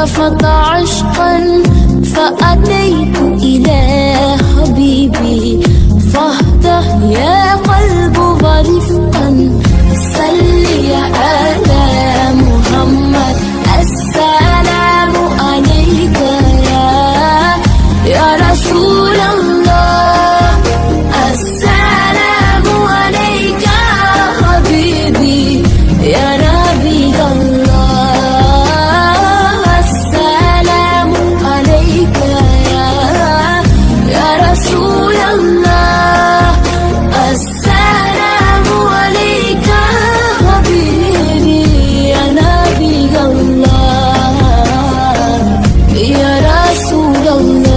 رفض عشقا فأتيت إلى حبيبي فاهده يا قلب ورفقا صل على محمد السلام عليك يا رسول الله السلام عليك حبيبي يا نبي الله السلام عليك يا رسول الله السلام عليك حبيبي يا نبي الله يا رسول الله.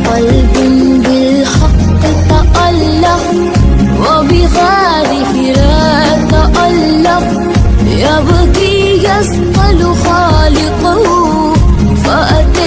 قلب بالحق تألق وبغار حراء تألق يبكي يسأل خالقه فأتى